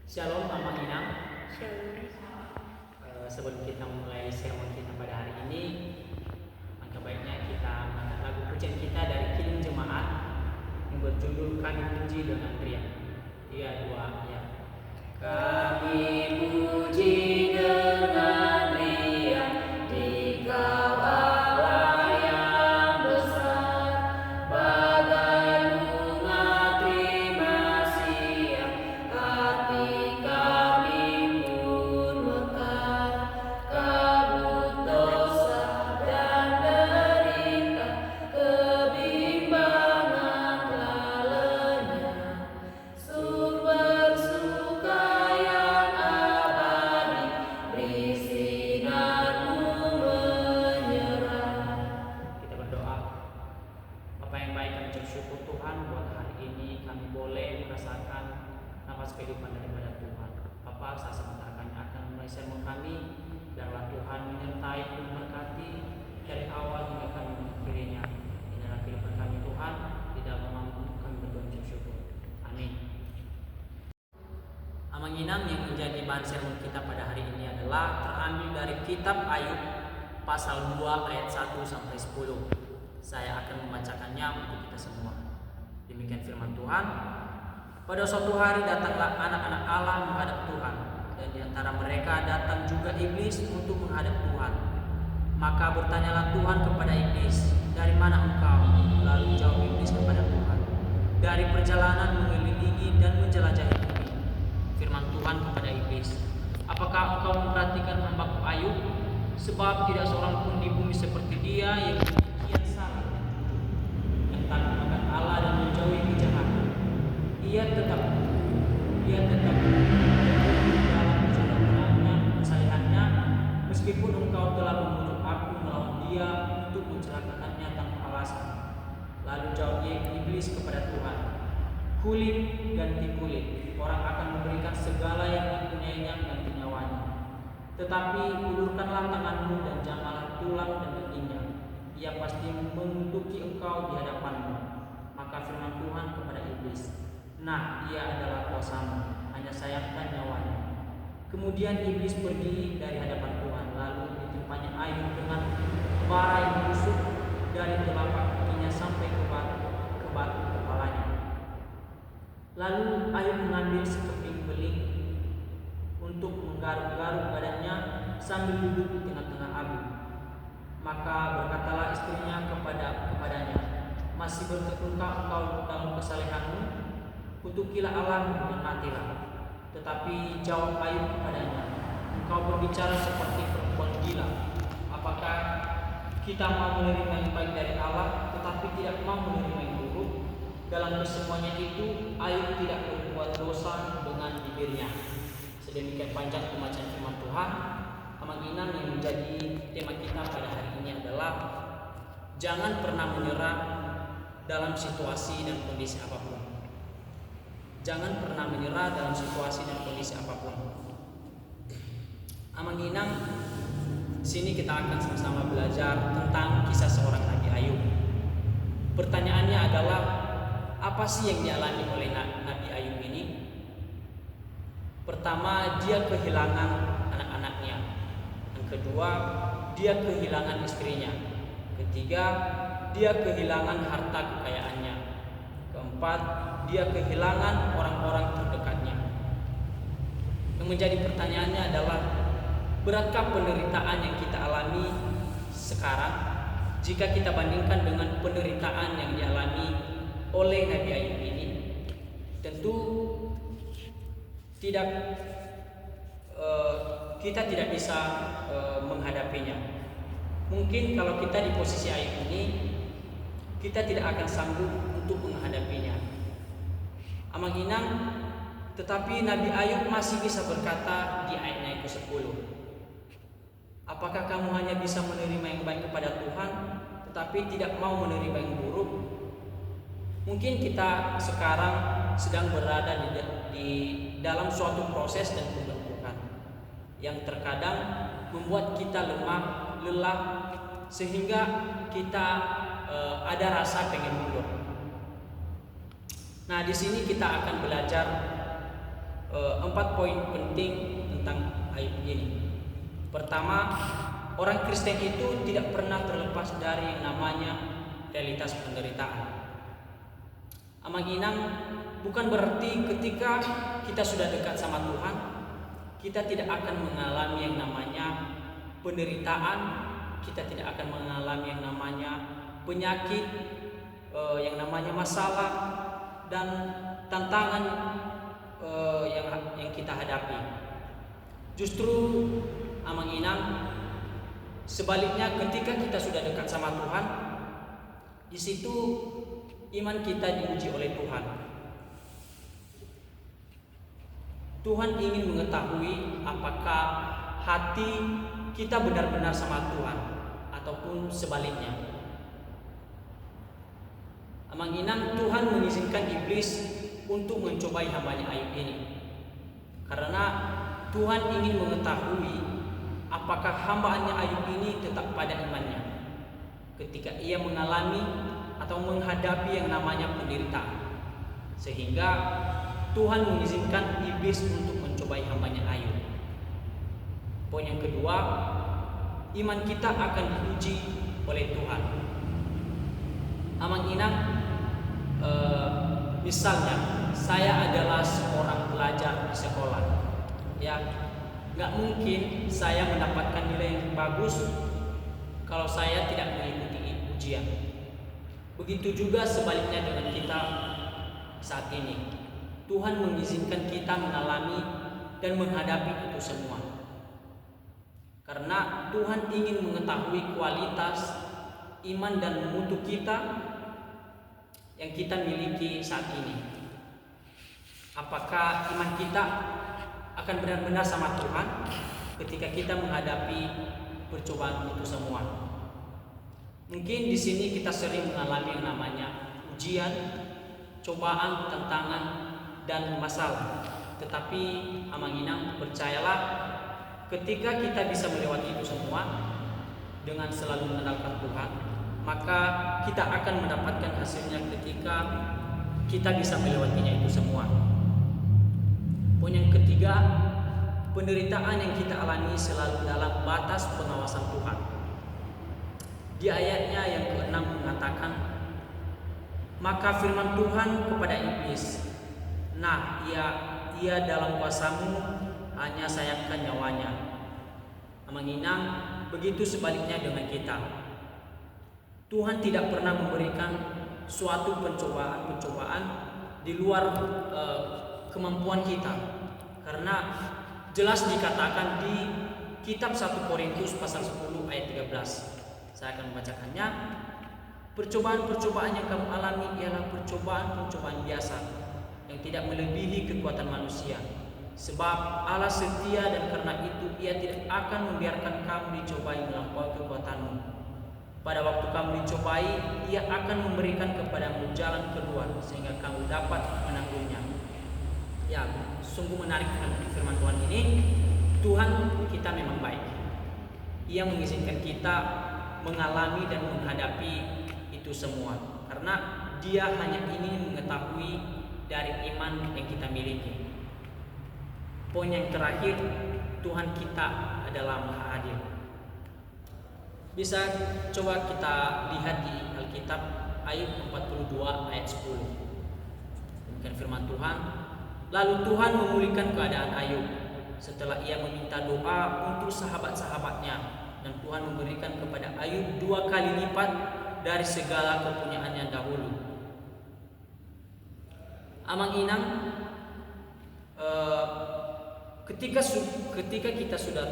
Shalom Mama Inang. Shalom. Sebelum kita mulai sermon kita pada hari ini, maka baiknya kita mengangkat lagu pujian kita dari Kidung Jemaat yang berjudul Kami Puji dengan Riang. 3, 2, ya. Kami puji dengan riang Dikau Allah yang besar, bagai bunga terima siang, hati kami pun mekar. Kabut dosa dan derita, kebimbangan telah lenyap. Sumber suka yang abadi, beri sinar-Mu menyerah. Kita berdoa. Bapa yang baik, kami ucap syukur Tuhan buat hari ini kami boleh merasakan nafas kehidupan daripada Tuhan. Bapa, saat sebentar kami akan mulai sermon kami, biarlah Tuhan menyertai dan memberkati dari awal hingga kami mengakhirinya. Inilah kehidupan kami Tuhan, di dalam nama-Mu kami berdoa ucap syukur. Amin. Amanginang yang menjadi bahan sermon kita pada hari ini adalah terambil dari kitab Ayub pasal 2 ayat 1 sampai 10. Saya akan membacakannya untuk kita semua. Demikian firman Tuhan. Pada suatu hari datanglah anak-anak Allah menghadap Tuhan, dan di antara mereka datang juga iblis untuk menghadap Tuhan. Maka bertanyalah Tuhan kepada iblis, "Dari mana engkau?" Lalu jawab iblis kepada Tuhan, "Dari perjalanan mengelilingi dan menjelajahi bumi." Firman Tuhan kepada iblis, "Apakah engkau memperhatikan hamba-Ku Ayub? Sebab tidak seorang pun di bumi seperti dia yang demikian salah dan jujur, yang takut akan Allah dan menjauhi kejahatan. Ia tetap dalam kesalehannya, meskipun engkau telah membujuk aku melawan dia untuk mencelakakannya tanpa alasan." Lalu jawab iblis kepada Tuhan, "Kulit ganti kulit, orang akan memberikan segala yang dipunyainya ganti nyawanya. Tetapi ulurkanlah tanganmu dan jamahlah tulang dan dagingnya. Ia pasti mengutuki engkau di hadapanmu." Maka firman Tuhan kepada iblis, "Nah, ia adalah kuasamu, hanya sayangkan nyawanya." Kemudian iblis pergi dari hadapan Tuhan, lalu ditimpanya Ayub dengan bara yang busuk dari telapak kakinya sampai ke batu kepalanya. Lalu Ayub mengambil sekeping beling untuk menggaruk-garuk badannya sambil duduk di tengah-tengah abu. Maka berkatalah istrinya kepadanya, "Masih bertekunkah engkau dalam kesalehanmu? Kutukilah Allahmu dan matilah." Tetapi jawab Ayub kepadanya, "Engkau berbicara seperti perempuan gila. Apakah kita mau menerima yang baik dari Allah, tetapi tidak mau menerima yang buruk?" Dalam kesemuanya itu, Ayub tidak berbuat dosa dengan bibirnya. Sedemikian panjang pembacaan firman Tuhan. Amanginang yang menjadi tema kita pada hari ini adalah jangan pernah menyerah dalam situasi dan kondisi apapun. Jangan pernah menyerah dalam situasi dan kondisi apapun. Amanginang, sini kita akan sama-sama belajar tentang kisah seorang Nabi Ayub. Pertanyaannya adalah, apa sih yang dialami oleh Nabi Ayub ini? Pertama, dia kehilangan anak-anaknya. Yang kedua, dia kehilangan istrinya. Ketiga, dia kehilangan harta kekayaannya. Keempat, dia kehilangan orang-orang terdekatnya. Yang menjadi pertanyaannya adalah, beratkah penderitaan yang kita alami sekarang jika kita bandingkan dengan penderitaan yang dialami oleh Nabi Ayub ini? Tentu kita tidak bisa menghadapinya. Mungkin kalau kita di posisi Ayub ini, kita tidak akan sanggup untuk menghadapinya. Amanginang, tetapi Nabi Ayub masih bisa berkata di ayatnya yang ke-10, "Apakah kamu hanya bisa menerima yang baik kepada Tuhan, tetapi tidak mau menerima yang buruk?" Mungkin kita sekarang sedang berada di dalam suatu proses dan pembentukan yang terkadang membuat kita lemah, lelah, sehingga kita ada rasa pengen mundur. Nah, di sini kita akan belajar 4 poin penting tentang Ayub ini. Pertama, orang Kristen itu tidak pernah terlepas dari yang namanya realitas penderitaan. Amang Inang, bukan berarti ketika kita sudah dekat sama Tuhan, kita tidak akan mengalami yang namanya penderitaan, kita tidak akan mengalami yang namanya penyakit, yang namanya masalah dan tantangan yang kita hadapi. Justru Amang Inang, sebaliknya ketika kita sudah dekat sama Tuhan, di situ iman kita diuji oleh Tuhan. Tuhan ingin mengetahui apakah hati kita benar-benar sama Tuhan ataupun sebaliknya. Amang Inang, Tuhan mengizinkan iblis untuk mencobai hambanya Ayub ini karena Tuhan ingin mengetahui apakah hambanya Ayub ini tetap pada imannya ketika ia mengalami atau menghadapi yang namanya penderitaan, sehingga Tuhan mengizinkan iblis untuk mencobai hambanya Ayub. Poin yang kedua, iman kita akan diuji oleh Tuhan. Amang Inang, misalnya saya adalah seorang pelajar di sekolah, ya, nggak mungkin saya mendapatkan nilai yang bagus kalau saya tidak mengikuti ujian. Begitu juga sebaliknya dengan kita saat ini. Tuhan mengizinkan kita mengalami dan menghadapi itu semua karena Tuhan ingin mengetahui kualitas iman dan mutu kita yang kita miliki saat ini. Apakah iman kita akan benar-benar sama Tuhan ketika kita menghadapi percobaan itu semua? Mungkin di sini kita sering mengalami yang namanya ujian, cobaan, tantangan, dan masalah. Tetapi Amang Inang, percayalah, ketika kita bisa melewati itu semua dengan selalu mengandalkan Tuhan, maka kita akan mendapatkan hasilnya ketika kita bisa melewatinya itu semua. Poin yang ketiga, penderitaan yang kita alami selalu dalam batas pengawasan Tuhan. Di ayatnya yang ke-6 mengatakan, maka firman Tuhan kepada iblis, nah ia dalam kuasamu, hanya sayangkan nyawanya. Amang Inang, begitu sebaliknya dengan kita. Tuhan tidak pernah memberikan suatu pencobaan di luar kemampuan kita, karena jelas dikatakan di kitab 1 Korintus pasal 10 ayat 13. Saya akan membacakannya. Percobaan-percobaan yang kamu alami ialah percobaan-percobaan biasa yang tidak melebihi kekuatan manusia. Sebab Allah setia dan karena itu Ia tidak akan membiarkan kamu dicobai melampaui kekuatanmu. Pada waktu kamu dicobai, Ia akan memberikan kepadamu jalan keluar sehingga kamu dapat menanggungnya. Ya, sungguh menarik firman Tuhan ini. Tuhan kita memang baik. Ia mengizinkan kita mengalami dan menghadapi itu semua karena Dia hanya ingin mengetahui dari iman yang kita miliki. Poin yang terakhir, Tuhan kita adalah Maha Adil. Bisa coba kita lihat di Alkitab Ayub 42 ayat 10. Demikian firman Tuhan. Lalu Tuhan memulihkan keadaan Ayub setelah ia meminta doa untuk sahabat-sahabatnya. Dan Tuhan memberikan kepada Ayub 2 kali lipat dari segala kepunyaannya dahulu. Amang Inang, ketika kita sudah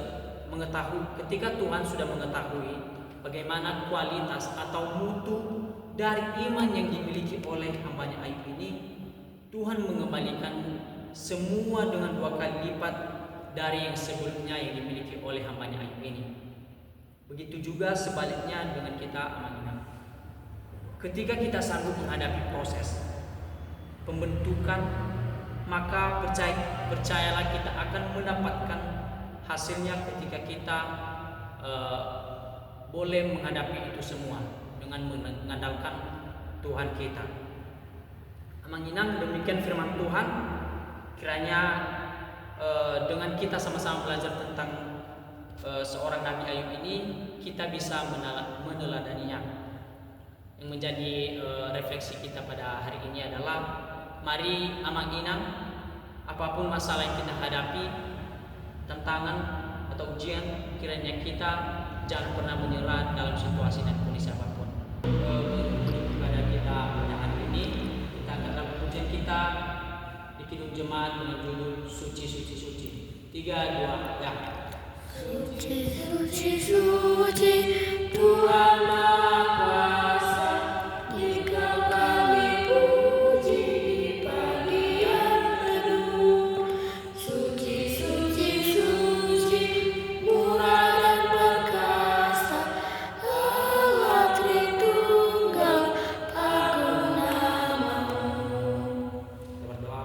mengetahui, ketika Tuhan sudah mengetahui bagaimana kualitas atau mutu dari iman yang dimiliki oleh hambanya Ayub ini, Tuhan mengembalikan semua dengan 2 kali lipat dari yang sebelumnya yang dimiliki oleh hambanya Ayub ini. Begitu juga sebaliknya dengan kita, Amang Inang. Ketika kita sanggup menghadapi proses pembentukan, maka percayalah kita akan mendapatkan hasilnya ketika kita boleh menghadapi itu semua dengan mengandalkan Tuhan kita. Amang Inang, demikian firman Tuhan. Kiranya dengan kita sama-sama belajar tentang seorang Nabi Ayub ini, kita bisa meneladaninya. Yang menjadi refleksi kita pada hari ini adalah mari amang-inang apapun masalah yang kita hadapi, tantangan atau ujian, kiranya kita jangan pernah menyerah dalam situasi dan kondisi apapun. Pada kita pada hari ini kita akan dapat pujian kita di Kidung Jemaat dengan judul Suci Suci Suci. 3, 2, ya. Suci Suci Suci Tuhan Maha Kuasa, jika kami puji di pagi yang teduh. Suci Suci Suci murah dan perkasa, Allah Tritunggal agung namamu. Kita berdoa.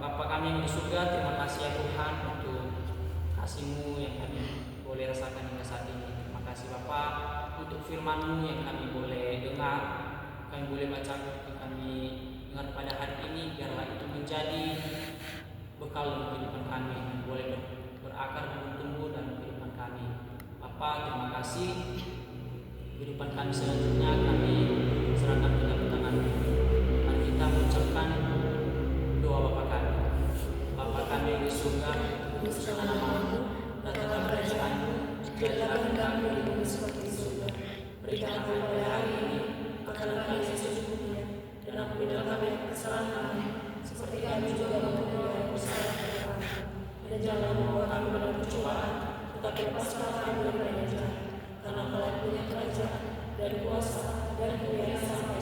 Bapa kami yang di surga, terima kasih ya Tuhan untuk kasih-Mu yang kami boleh rasakan hingga saat ini. Terima kasih Bapa untuk firman-Mu yang kami boleh dengar, kami boleh baca, kami dengar pada hari ini, biarlah itu menjadi bekal untuk kehidupan kami, yang boleh berakar dan bertumbuh dalam kehidupan kami. Bapa, terima kasih. Kehidupan kami selanjutnya kami serahkan ke dalam tangan-Mu. Mari kita mengucapkan doa Bapa kami. Bapa kami yang di surga, kuduskanlah nama-Mu, datanglah kerajaan-Mu, jadilah kami di bumi seperti di surga. Berikan kami pada hari ini makanan kami secukupnya, dan ampunilah kami kesalahan kami, seperti kami juga mengampuni orang yang bersalah kepada kami. Dan jangan membawa kami dalam pencobaan, tetapi lepaskanlah kami dari jahat. Karena Engkau punya kerajaan dan kuasa dan kemuliaan sampai